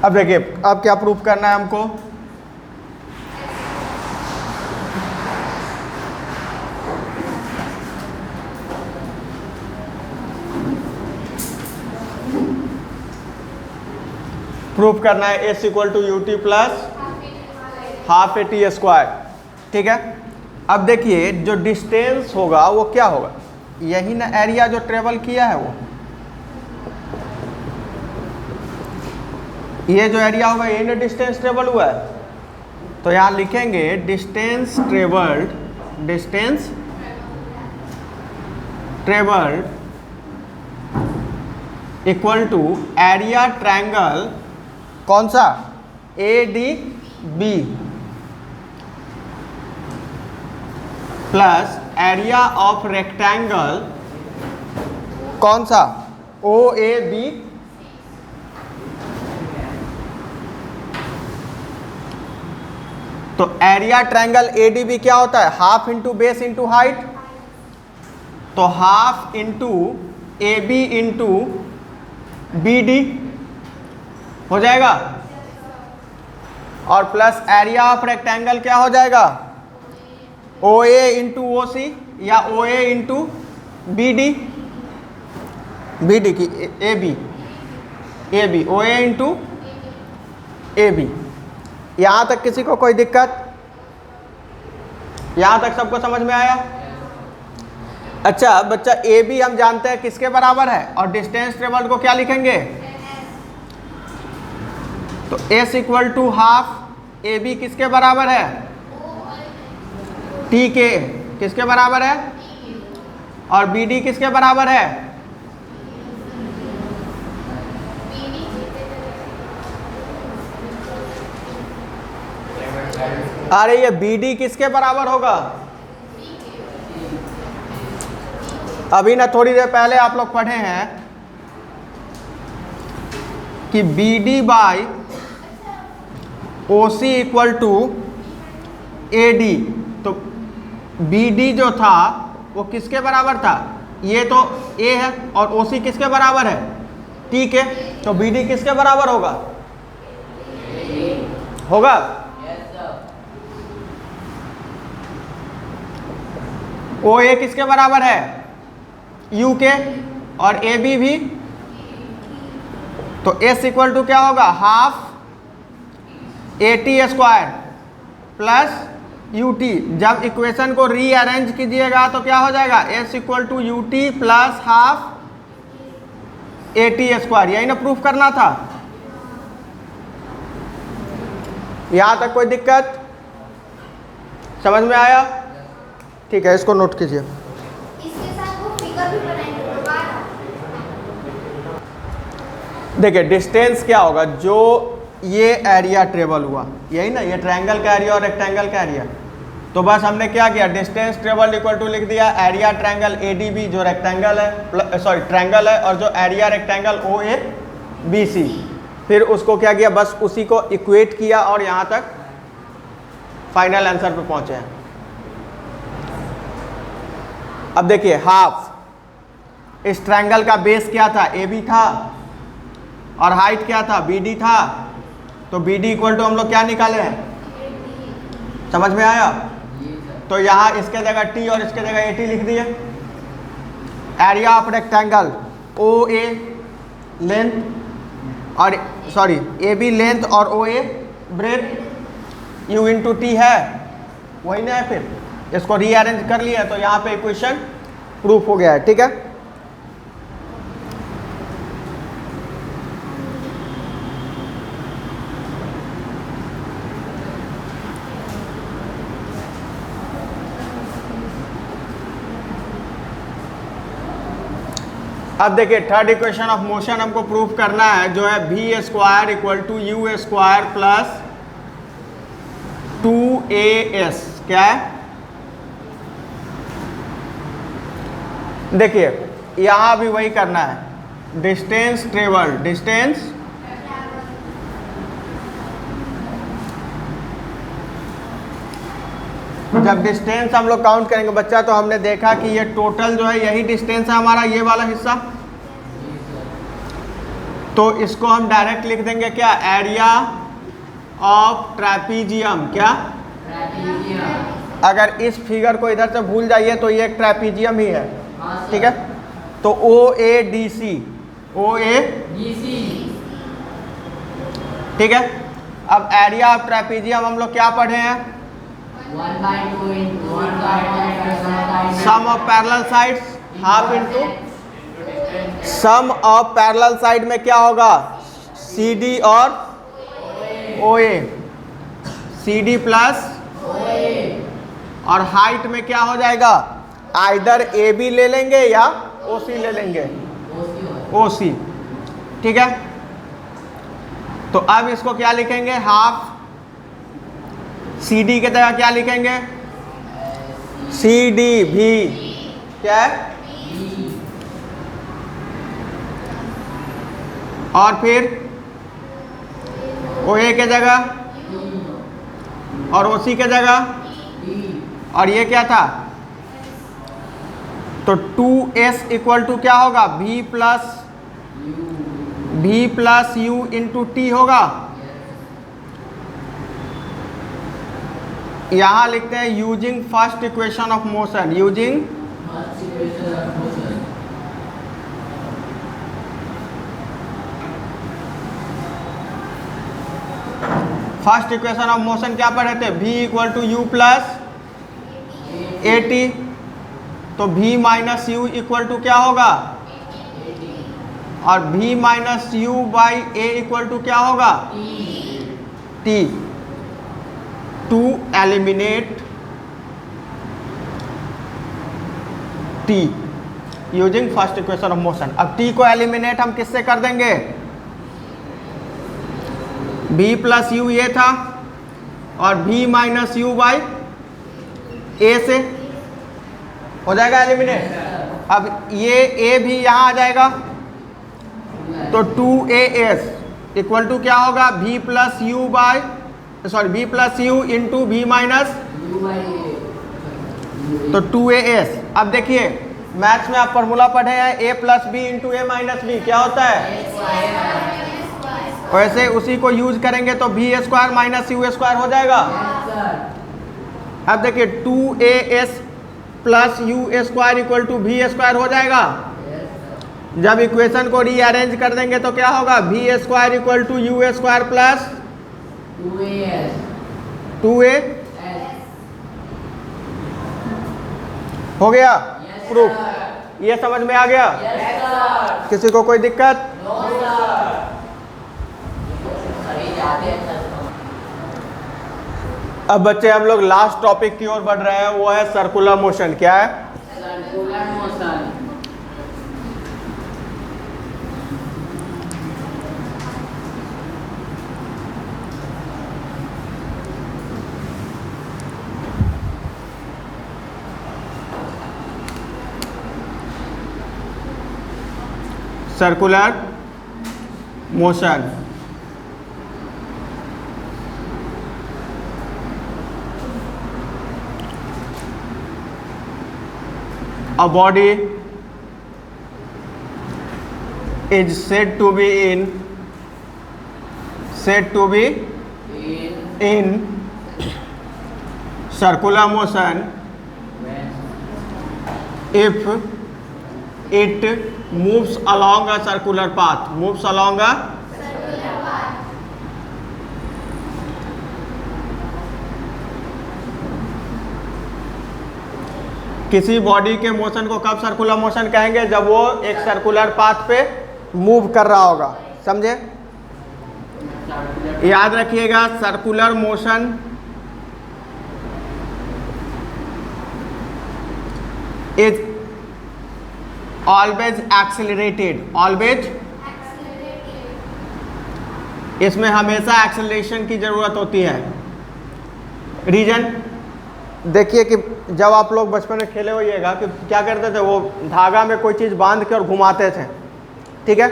अब देखिए, अब क्या प्रूफ करना है हमको, प्रूफ करना है S equal to U T plus half A T square. ठीक है, अब देखिए जो डिस्टेंस होगा वो क्या होगा, यही ना एरिया जो ट्रेवल किया है वो, ये जो एरिया होगा यही ना डिस्टेंस ट्रेवल हुआ है। तो यहाँ लिखेंगे distance travelled equal to area triangle, कौन सा, A D B plus area of rectangle, कौन सा, ओ ए बी तो एरिया ट्रायंगल एडीबी क्या होता है, half into base into height, तो half into A B into B D हो जाएगा, और प्लस एरिया ऑफ रेक्टेंगल क्या हो जाएगा, ओ ए इंटू ओ सी या O A into B D, B D की A B O A into A B. यहां तक किसी को कोई दिक्कत, यहां तक सबको समझ में आया? अच्छा बच्चा, ए बी हम जानते हैं किसके बराबर है, और डिस्टेंस ट्रेवल्ड को क्या लिखेंगे, तो S equal to half A B किसके बराबर है, टी के किसके बराबर है, और बी डी किसके बराबर है, अरे ये बी डी किसके बराबर होगा, अभी ना थोड़ी देर पहले आप लोग पढ़े हैं कि B D by O C equal to A D, तो बी डी जो था वो किसके बराबर था, ये तो ए है, और ओ सी किसके बराबर है, ठीक है, तो बी डी किसके बराबर होगा, होगा ओ ए किसके बराबर है, यू के, और ए बी भी, तो एस इक्वल टू क्या होगा, half A T square plus U T. जब इक्वेशन को रीअरेंज कीजिएगा तो क्या हो जाएगा, S equal to U T plus half A T square, यही ना प्रूफ करना था। यहां तक कोई दिक्कत, समझ में आया? ठीक है, इसको नोट कीजिए। इसके साथ वो फिगर भी बनाएंगे दोबारा। देखिए डिस्टेंस क्या होगा, जो ये एरिया ट्रेवल हुआ, यही ना, ये ट्रायंगल का एरिया और रेक्टेंगल का एरिया, तो बस हमने क्या किया, डिस्टेंस ट्रेवल इक्वल टू लिख दिया area triangle A D B जो रेक्टेंगल है, सॉरी ट्रायंगल है, और जो area rectangle O A B C, फिर उसको क्या किया, बस उसी को इक्वेट किया और यहाँ तक फाइनल आंसर पे पहुँचे हैं। अब देखिए हाफ, इस ट्रायंगल का बेस क्या था, ए बी था, और हाइट क्या था, बी डी था, तो बी डी इक्वल टू हम लोग क्या निकाले हैं, समझ में आया? तो यहाँ इसके जगह टी और इसके जगह ए टी लिख दिए। Area of rectangle O A length, और सॉरी ए बी लेंथ और O A breadth, U into T है, वही ना है, फिर इसको रीअरेंज कर लिया तो यहाँ पे इक्वेशन प्रूफ हो गया है। ठीक है, अब देखिए थर्ड इक्वेशन ऑफ मोशन हमको प्रूफ करना है, जो है V square equal to U square plus 2as, क्या है, देखिए यहां भी वही करना है, डिस्टेंस ट्रेवल्ड, डिस्टेंस जब डिस्टेंस हम लोग काउंट करेंगे बच्चा, तो हमने देखा कि ये टोटल जो है यही डिस्टेंस है हमारा, ये वाला हिस्सा, तो इसको हम डायरेक्ट लिख देंगे क्या, एरिया ऑफ ट्रैपीजियम। क्या, अगर इस फिगर को इधर से भूल जाइए तो ये एक ट्रैपीजियम ही है, ठीक है। तो OADC, OADC, ठीक है। अब एरिया ऑफ ट्रैपीजियम हम लोग क्या पढ़े हैं, sum of parallel sides half into sum of parallel side में क्या होगा, CD और OA, CD प्लस और हाइट में क्या हो जाएगा, आइदर AB ले लेंगे या OC ले लेंगे, OC, ठीक है। तो अब इसको क्या लिखेंगे, हाफ, CD के जगह क्या लिखेंगे, CD भी क्या है, और फिर OA के जगह और OC के जगह, और ये क्या था, तो 2S इक्वल टू क्या होगा, V plus U into T होगा। यहां लिखते हैं using first equation of motion, using first equation of motion क्या पढ़े थे, V equal to U plus AT, तो V minus U equal to क्या होगा, और V minus U by A equal to क्या होगा, T, to eliminate T using first equation of motion. अब T को एलिमिनेट हम किससे कर देंगे, V प्लस U ये था और V minus U by A से हो जाएगा एलिमिनेट। अब ये A भी यहाँ आ जाएगा, तो 2AS इक्वल टू क्या होगा, V plus U by V plus U into V minus, तो 2AS। अब देखिए मैथ्स में आप फॉर्मूला पढ़े हैं A plus B into A minus B, क्या होता है, वैसे उसी को यूज करेंगे तो V square minus U square हो जाएगा। अब देखिए 2AS plus U square equal to V square हो जाएगा। जब इक्वेशन को रीअरेंज कर देंगे तो क्या होगा, V square equal to U square plus 2A हो गया प्रूफ। ये समझ में आ गया, किसी को कोई दिक्कत? अब बच्चे हम लोग लास्ट टॉपिक की ओर बढ़ रहे हैं, वो है सर्कुलर मोशन। क्या है, circular motion. Circular motion a body is said to be in circular motion if it moves along a circular path, moves along a किसी बॉडी के मोशन को कब सर्कुलर मोशन कहेंगे, जब वो एक सर्कुलर पाथ पे मूव कर रहा होगा। समझे, याद रखिएगा circular motion is always accelerated, always, इसमें हमेशा एक्सेलरेशन की जरूरत होती है। रीजन देखिए कि जब आप लोग बचपन में खेले होइएगा कि क्या करते थे, वो धागा में कोई चीज़ बांध के और घुमाते थे, ठीक है।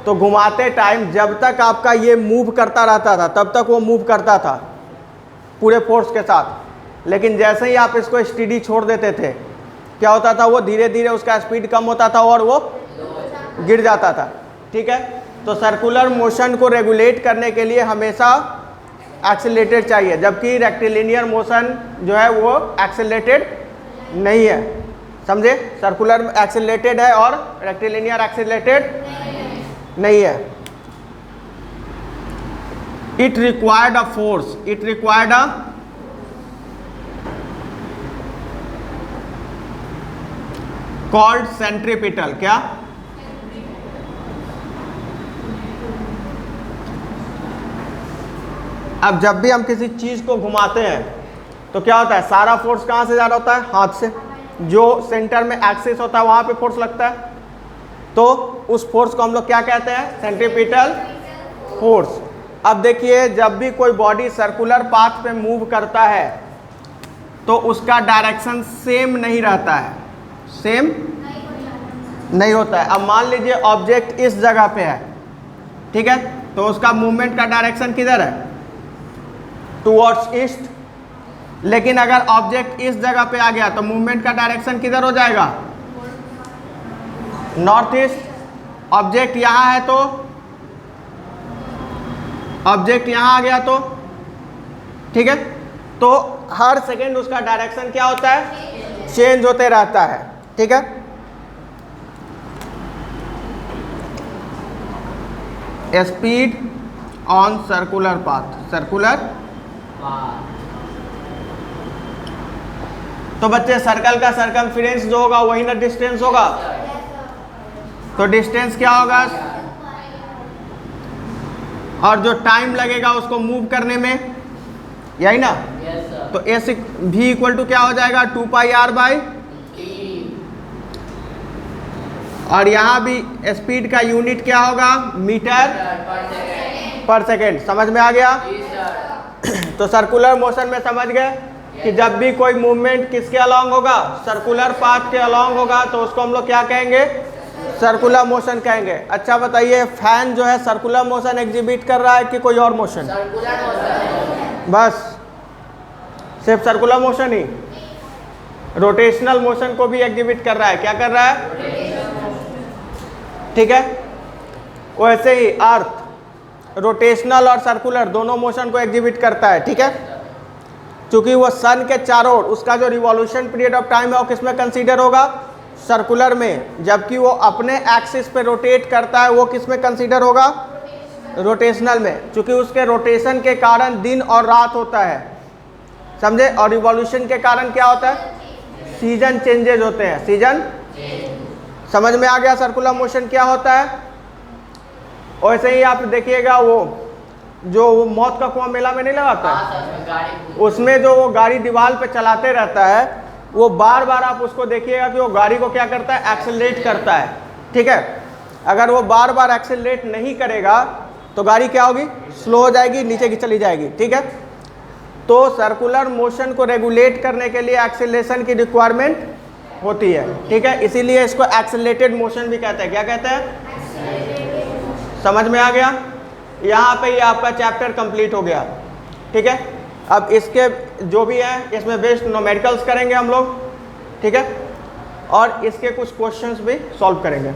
तो घुमाते टाइम जब तक आपका ये मूव करता रहता था तब तक वो मूव करता था पूरे फोर्स के साथ, लेकिन जैसे ही आप इसको स्टेडी छोड़ देते थे क्या होता था, वो धीरे धीरे उसका स्पीड कम होता था और वो गिर जाता था। ठीक है। तो सर्कुलर मोशन को रेगुलेट करने के लिए हमेशा एक्सेलरेटेड चाहिए, जबकि रेक्टिलिनियर मोशन जो है वो एक्सेलरेटेड नहीं है। समझे? सर्कुलर एक्सेलरेटेड है और रेक्टिलिनियर एक्सेलरेटेड नहीं है। It required a force, it required a called centripetal, क्या? अब जब भी हम किसी चीज को घुमाते हैं तो क्या होता है, सारा फोर्स कहां से जा रहा होता है? हाथ से। जो सेंटर में एक्सिस होता है वहां पे फोर्स लगता है, तो उस फोर्स को हम लोग क्या कहते हैं? Centripetal force. अब देखिए, जब भी कोई बॉडी सर्कुलर पाथ पे मूव करता है तो उसका डायरेक्शन सेम नहीं रहता है, सेम नहीं होता है। अब मान लीजिए ऑब्जेक्ट इस जगह पे है, ठीक है, तो उसका मूवमेंट का डायरेक्शन किधर है? Towards east. लेकिन अगर ऑब्जेक्ट इस जगह पे आ गया तो मूवमेंट का डायरेक्शन किधर हो जाएगा? North east. ऑब्जेक्ट यहां है तो ऑब्जेक्ट यहां आ गया तो, ठीक है, तो हर सेकेंड उसका डायरेक्शन क्या होता है? चेंज होते रहता है, ठीक है। Speed on circular path, circular. तो बच्चे सर्कल का सरकमफेरेंस जो होगा वही ना डिस्टेंस होगा, तो डिस्टेंस क्या होगा? और जो टाइम लगेगा उसको मूव करने में, यही ना। तो एस भी इक्वल टू क्या हो जाएगा? 2 पाई आर बाई, और यहाँ भी स्पीड का यूनिट क्या होगा? मीटर पर सेकेंड। समझ में आ गया? तो सर्कुलर मोशन में समझ गए कि जब भी कोई मूवमेंट किसके अलॉन्ग होगा? सर्कुलर पाथ के अलॉन्ग होगा, तो उसको हम लोग क्या कहेंगे? सर्कुलर मोशन कहेंगे। अच्छा बताइए, फैन जो है सर्कुलर मोशन एग्जिबिट कर रहा है कि कोई और मोशन? Circular motion. बस सिर्फ सर्कुलर मोशन ही? रोटेशनल मोशन को भी एग्जिबिट कर रहा है। क्या कर रहा है? ठीक है। वैसे ही अर्थ रोटेशनल और सर्कुलर दोनों मोशन को एग्जिबिट करता है, ठीक है। क्योंकि वो सन के चारों ओर उसका जो रिवॉल्यूशन पीरियड ऑफ टाइम है वो किस में कंसीडर होगा? सर्कुलर में। जबकि वो अपने एक्सिस पे रोटेट करता है वो किस में कंसीडर होगा? रोटेशनल में। क्योंकि उसके रोटेशन के कारण दिन और रात होता है, समझे। और रिवॉल्यूशन के कारण क्या होता है? सीजन चेंजेज होते हैं, सीजन। समझ में आ गया सर्कुलर मोशन क्या होता है? वैसे ही आप देखिएगा वो जो वो मौत का कुआं मेला में नहीं लगाता है, उसमें जो वो गाड़ी दीवार पे चलाते रहता है, वो बार बार आप उसको देखिएगा कि वो गाड़ी को क्या करता है? एक्सेलरेट करता है, ठीक है। अगर वो बार बार एक्सेलरेट नहीं करेगा तो गाड़ी क्या होगी? स्लो हो जाएगी, नीचे की चली जाएगी, ठीक है। तो सर्कुलर मोशन को रेगुलेट करने के लिए एक्सेलरेशन की रिक्वायरमेंट होती है, ठीक है। इसीलिए इसको एक्सेलरेटेड मोशन भी कहते हैं। क्या कहते हैं? समझ में आ गया? यहाँ पे ये आपका चैप्टर कंप्लीट हो गया, ठीक है। अब इसके जो भी है इसमें बेस्ड न्यूमेरिकल्स करेंगे हम लोग, ठीक है, और इसके कुछ क्वेश्चंस भी सॉल्व करेंगे।